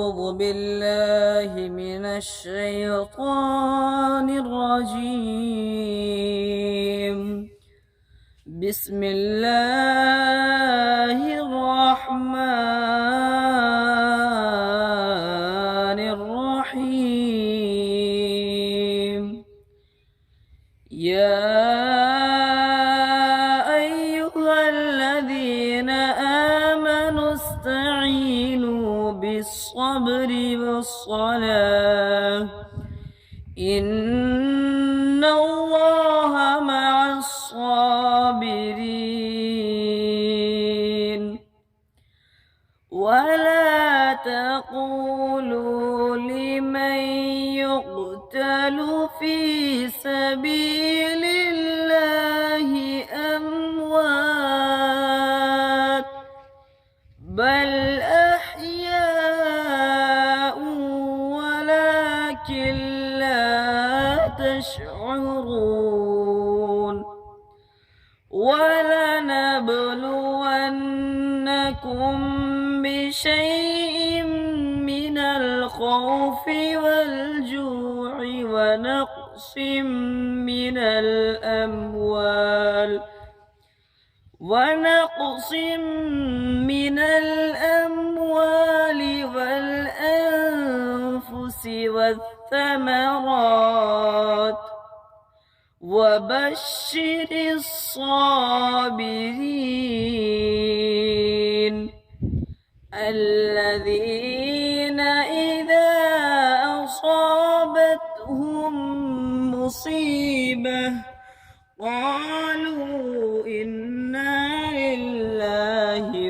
أعوذ بالله من الشيطان الرجيم. بسم الله الرحمن الرحيم. يا أيها الذين آمنوا استعينوا بالصبر والصلاة إن الله مع الصابرين. ولا تقولوا لمن يقتل في سبيل الله أموات بل أحياء ولكن لا تشعرون. ولنبلونكم بشيء من الخوف والجوع ونقص من الأموال والأنفس والثمرات وبشر الصابرين الذين إذا أصابتهم مصيبة قالوا إنا لله